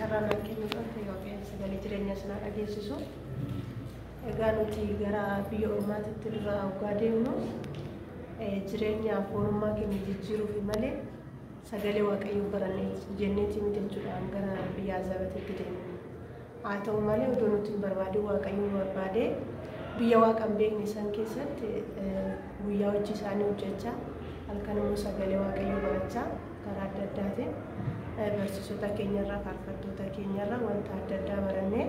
carraan kennuudhaan yookiin sagalee jireenya sanaa dhageessisu. Egaa nuti gara biyya ormaatitti irraa hoggaa deemnu jireenyaaf ormaa keenya jijjiiruuf malee sagalee waaqayyoo barannee jenneetiin jechuudhaan gara biyya Azaabatitti deemnu. Haa ta'u malee odoo nuti hin barbaadin waaqayyoo barbaadee biyya waaqa hin beekne san keessatti guyyaa hojii isaanii hojjechaa halkan immoo sagalee waaqayyoo barachaa karaa adda addaatiin barsiisota keenyarraa faarfattoota keenyarraa wanta adda addaa barannee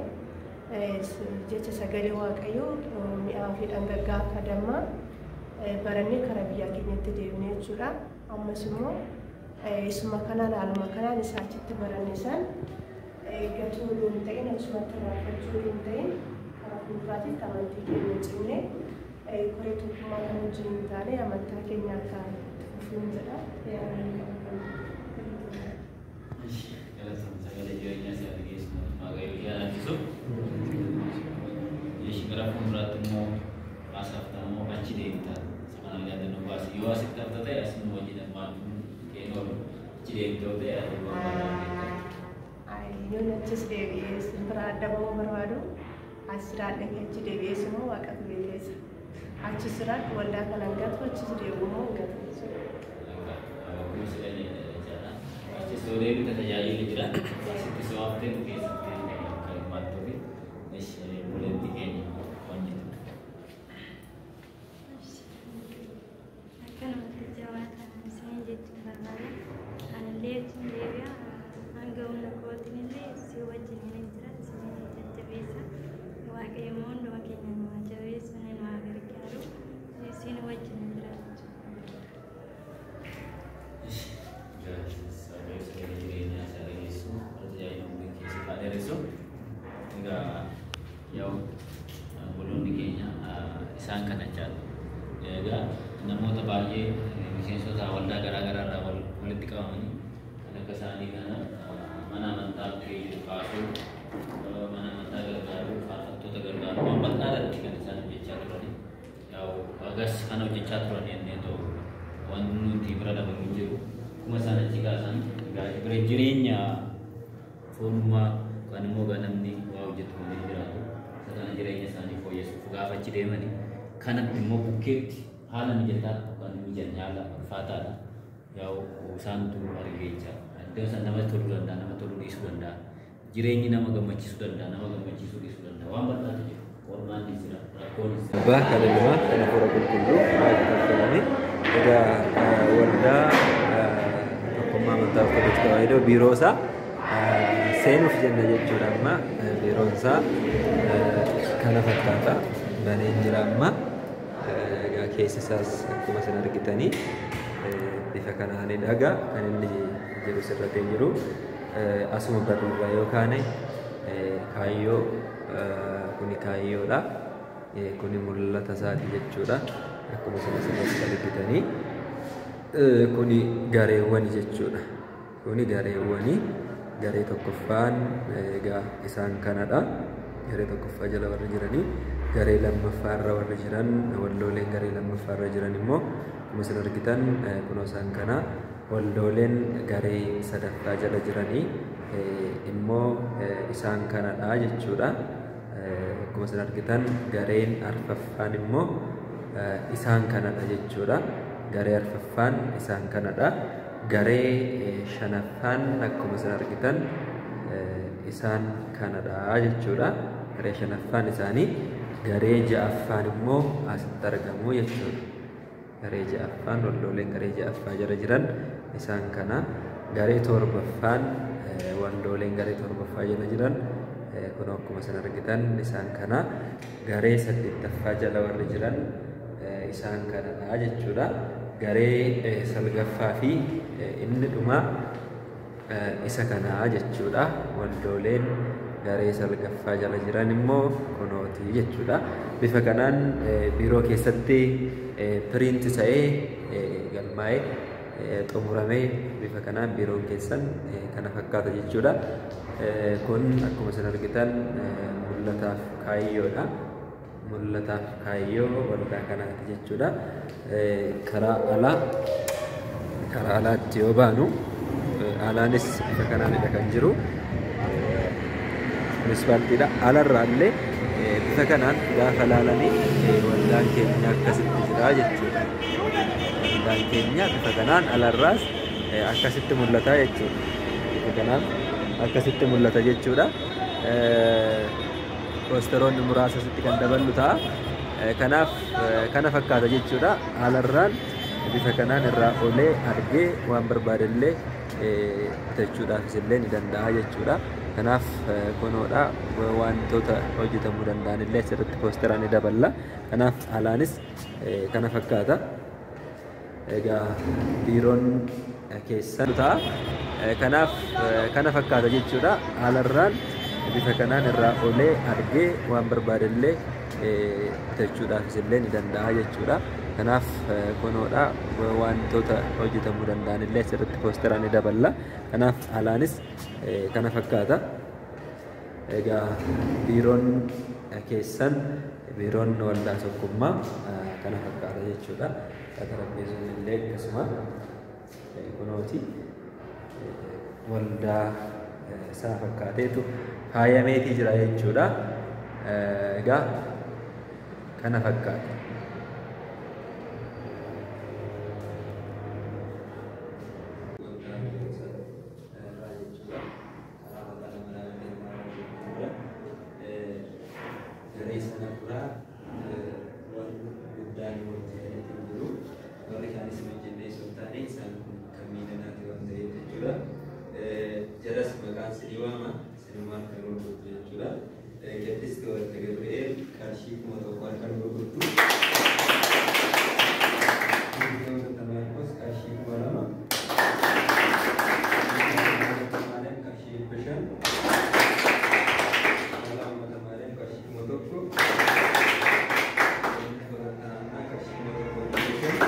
jecha sagalee waaqayyoo mi'aa fi dhangaggaa akka dammaa barannee karaa biyya keenyatti deemnee jechuudha. Ammas immoo isuma kanaan haaluma kanaan isaa achitti baranne san gatuu hin ta'in asumatti raafachuu hin ta'in karaa fuulduraatiif amantii keenya cimnee koree tokkummaa kan wajjin hin taane amantaa keenya akka fufuun jedha. Sagalee jireenyaa isaa dhageessu waaqayyoo jaallattisu. Gara fuulduraatti immoo haasoftaa immoo achi deemtaa sana yaadannoo baasi yoo asitti hafta ta'e asuma wajjin ammaan keenoo achi deemtoo ta'e yoon achis deebi'ee simbira adda bahuu barbaadu asirraa dhaqee achi deebi'ee immoo waaqatu beekeessa achi sirraatti waldaa kan hangatu achis deebi'u immoo hangatu achis yoo deebite tajaajilli jira asitti soo haftee nu keessatti kan himattuu fi buleetti keenya isaan kana caalu. Egaa namoota baay'ee miseensota waldaa garaa irraa walitti qabamanii kan akka isaanii kana mana amantaa kaasuu, mana amantaa gargaaruu, faarfattoota gargaaruu waan bal'aadhaatti kan isaan hojjechaa turani. Agas kana hojjechaa turan jennee ta'u waan nuti bira dabaluu jiru kuma isaan achi kaasan bira jireenya foonummaa kan immoo ganamni waa hojjetu malee jiraatu sana jireenya isaanii fooyyessuuf gaafa achi deemanii kanatti immoo bukkeetti haala mijataa kan mijanne haala ulfaataadha. Isaantu argeecha iddoo san nama toluu danda'a, nama toluu dhiisuu danda'a, jireenyi nama gammachiisuu danda'a, nama gammachiisuu dhiisuu danda'a. Waan bal'aatu jiru. Ormaan ni jira, rakkoon ni jira. Abbaa kana lama kana fuula qulqulluu baay'ee tattaafame. Egaa waldaa tokkummaa amantaa Ortodoksii Tawaahidoo biiroo isaa seenuuf jenna jechuudha. Amma biiroon isaa kana fakkaata baneen jira amma. Egaa keessa isaas akkuma isin argitanii bifa kanaan dhagaa kan inni jiru sirratee jiru asuma barruurraa yookaan kaayyoo kuni kaayyoodha. Kuni mul'ata isaati jechuudha. Akkuma isin asirratti argitanii kuni gareewwan jechuudha. Kuni gareewwanii garee tokkoffaan egaa isaan kanadha. Garee tokkoffaa jala warra jiranii garee lammaffaa irra warra jiran waldooleen garee lammaffaa irra jiran immoo akkuma isin argitan kunoo isaan kana waldooleen garee sadaffaa jala jiranii immoo isaan kanadha jechuudha. Akkuma isin argitan gareen arfaffaan immoo isaan kanadha jechuudha. Garee arfaffaan isaan kanadha. Garee shanaffaan akkuma isin argitan isaan kanadha jechuudha. Garee shanaffaan isaanii garee ja'affaan immoo asitti argamu jechuudha. Garee ja'affaan waldooleen garee ja'affaa jala jiran isaan kana. Garee torbaffaan waldooleen garee torbaffaa jala jiran kun akkuma isin argitan isaan kana. Garee saddeettaffaa jala warri jiran isaan kanadha jechuudha. Garee salgaffaa fi inni dhuma isa kana jechuudha. Waldooleen garee salgaffaa jala jiran immoo kunooti jechuudha. Bifa kanaan biiroo keessatti piriinti ta'ee galmaa'ee xumuramee bifa kanaan biiroon keessan kana fakkaata jechuudha. Kun akkuma isin argitan mul'ataaf kaayyoodha. Mul'ataaf kaayyoo waldaa kanaati jechuudha. Karaa alaatti yoo baanu alaanis bifa kanaanidha kan jiru. munisipaalitiidha. Alarraallee bifa kanaan gaafa laalanii waldaan keenya akkasitti jira jechuudha. Waldaan keenya bifa kanaan alarraas akkasitti mul'ata jechuudha. Bifa kanaan akkasitti mul'ata jechuudha. Poosteroonni muraasa asitti kan daballu ta'a. Kanaaf kana fakkaata jechuudha. Alarraan bifa kanaan irraa olee argee waan barbaadellee bitachuudhaafis illee ni danda'a jechuudha. Kanaaf kunoodha wantoota hojjetamuu danda'an illee asirratti poosteraan ni daballa. Kanaaf alaanis kana fakkaata. Egaa biiroon keessan ta'a. Kanaaf kana fakkaata jechuudha. Alarraan bifa kanaan irraa olee argee waan barbaadellee bitachuudhaafis illee ni danda'a jechuudha. Kanaaf kunoodha wantoota hojjetamuu danda'an illee asirratti poosteraan ni daballa. Kanaaf alaanis kana fakkaata. Egaa biiroon keessan biiroon waldaa tokkummaa kana fakkaata jechuudha. Tarapheessoon illee akkasuma kunooti waldaa isaa fakkaateetu faayameetii jira jechuudha. Egaa kana fakkaata. Jaras maqaan siniwama siniwaan kan gurgurtu jechuudha. Gaddisti walitti Gabri'eel qarshii 1,000 kan gurgurtu. Tamaarkos qarshii 2,000. Tamaareen qarshii 5,000. Tamaareen qarshii 1,000. Qarshii 1,000.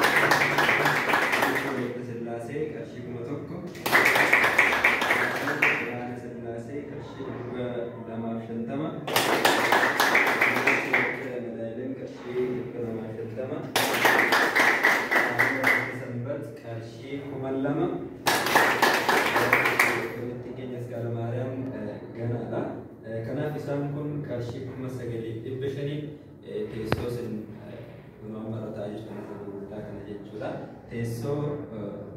Sillaasee qarshii 1,000. Kanaaf isaan kun qarshii 9,500 teessoo sin kunuun barataa jechuudha gurgurtaa kana jechuudha. Teessoo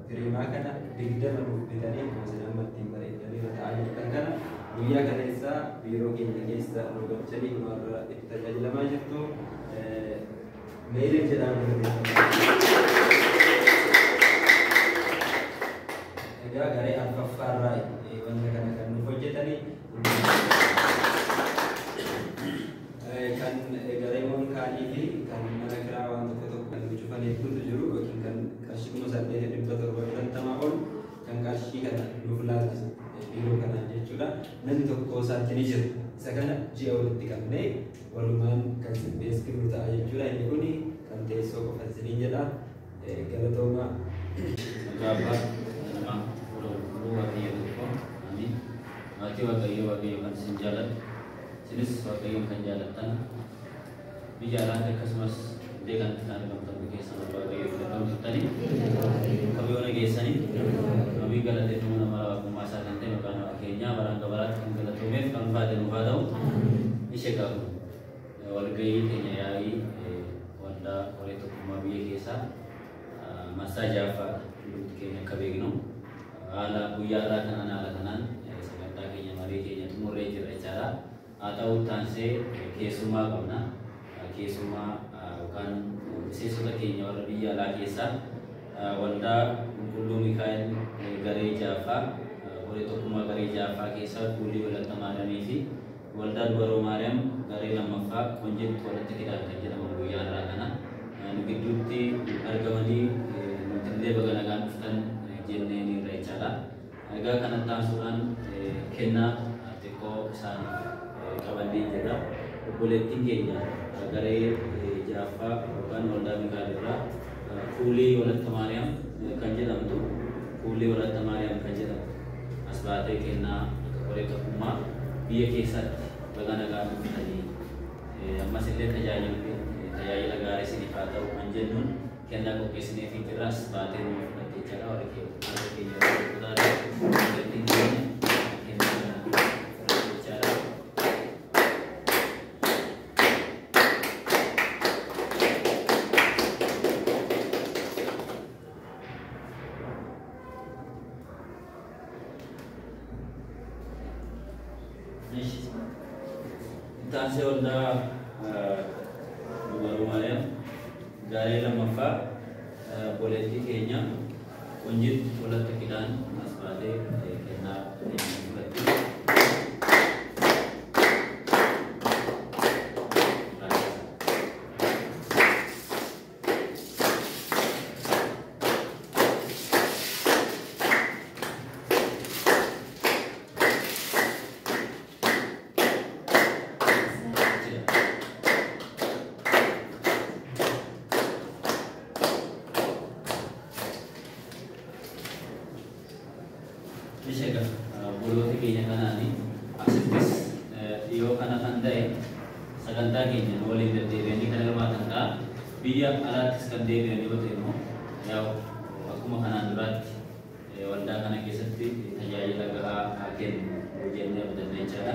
firiimaa kana 20 nuuf bitanii kunuun ammattiin bareedanii ta'aa jirtan kana guyyaa kana isaa biiroo keenya keessa roobachanii kunuunarra itti tajaajilamaa jirtu. Meelee jedhamu egaa garee alfaffaarraa wanta kana kan nuuf hojjetanii kan gareewwan kaanii fi kan mana kiraa waan tokko kan cufan hedduutu jiru yookiin kan qarshii 8,750 ol kan qarshii kana nuuf laalchisu biiroo kanaan jechuudha. Namni tokko isaatti ni jiru. Isa kana ji'a walitti qabnee walumaan kan beeskiru ta'a jechuudha. Inni kun kan teessoo qofa isiniin jedha. Galatooma. Gaabaa nama gurguruu waaqayyo tokko amiin. Maatii waaqayyo kan isin jaalatu. Sinis waaqayyoon kan jaalattan biyya alaatti akkasumas deegaan itti argamtan keessa waaqayyo filatamuu turtanii kabayoon geessanii nabii galateeffamu nama waaqummaa isaa kan ta'e maqaan keenyaa baraan gabaraatti kan galatoomeef kan fayyadamu haa ta'u ishee gaafu walgahii keenya yaa'ii waldaa qoree tokkummaa biyya keessaa marsaa jaaffaa lubti keenya akka beeknu haala guyyaa irraa kanaan haala kanaan sagantaa keenya marii keenya xumurree jirra jechaadha. Haa ta'u taansee keessummaa qabna. Keessummaa yookaan miseensota keenya warra biyya alaa keessaa waldaa qulqulluu Mikaa'el garee jaaffaa qoree tokkummaa garee jaaffaa keessaa kuulii walatta maariyaamii fi waldaa dubaroo maariyaam garee lammaffaa konjeetti walitti hidhaan kan jedhaman guyyaa irraa kana nu gidduutti argamanii nutillee baga nagaan dhuftan jennee ni irra jechaadha. Egaa kanatti taasisuudhaan kennaa xiqqoo isaan qabannee jira. Obboleettiin keenya garee jaaffaa yookaan waldaa Mikaa'el irraa kuulii walatta maariyaam kan jedhamtu kuulii walatta maariyaam kan jedhamtu as baatee kennaa qoree tokkummaa biyya keessatti baga nagaan dhuftanii ammas illee tajaajila gaarii isiniif haa ta'u kan jennuun kennaa qopheessinee fi jirras baatee nuuf fudhattee jira warri keenya Taasise waldaa Dubaruu Maariyaam gaarii lammaffaa boleettii keenya Qunjitti walitti hidhaan as baatee kennaa fudhatti. Ishee boloota keenya kanaani asittis dhiyoo kana kan ta'e sagantaa keenya waliin deddeebi'anii kan hirmaatan ta'a. Biyya alaattis kan deebi'an yoo ta'e immoo yaa'u akkuma kanaan duraatti waldaa kana keessatti tajaajila gahaa kennu jennee abdanne jechaadha.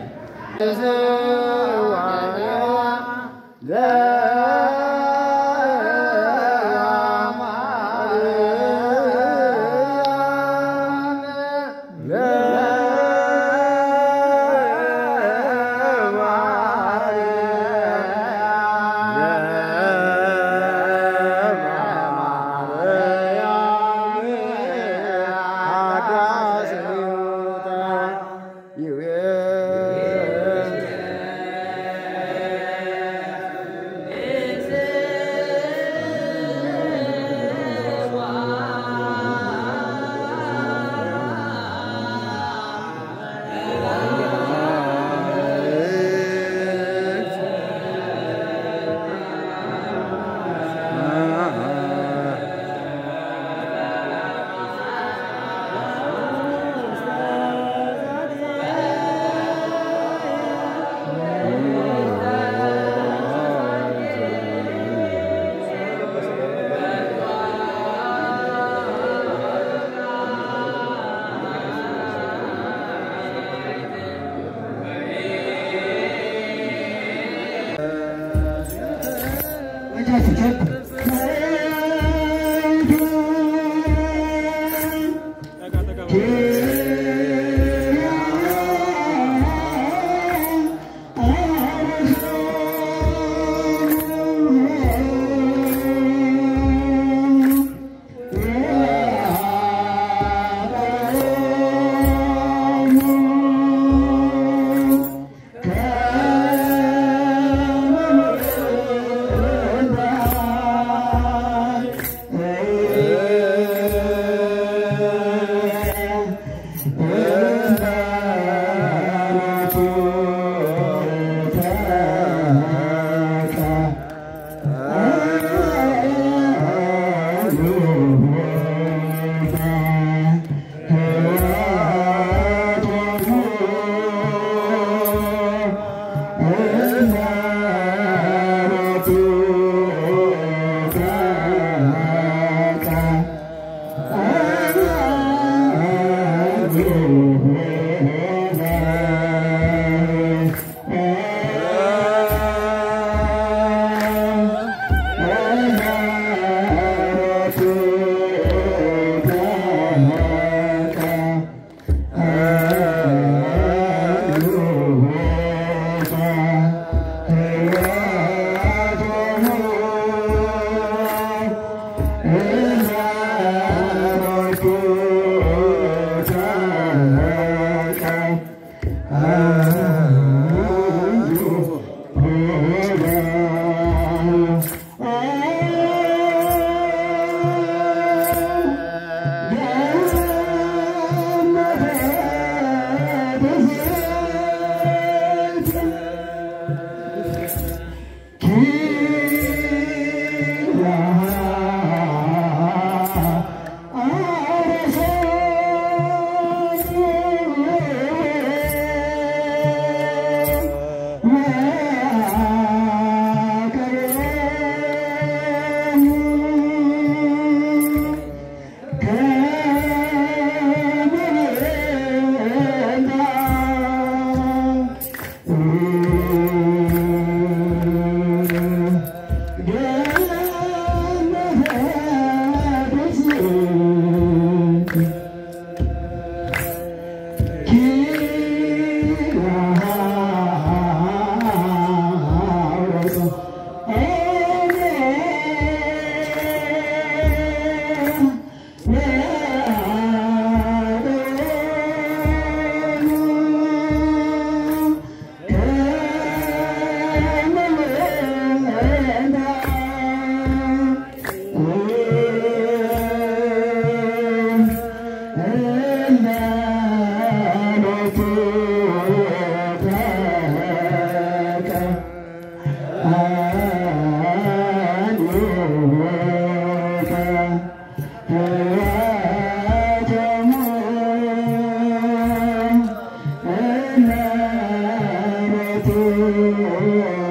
Thank you.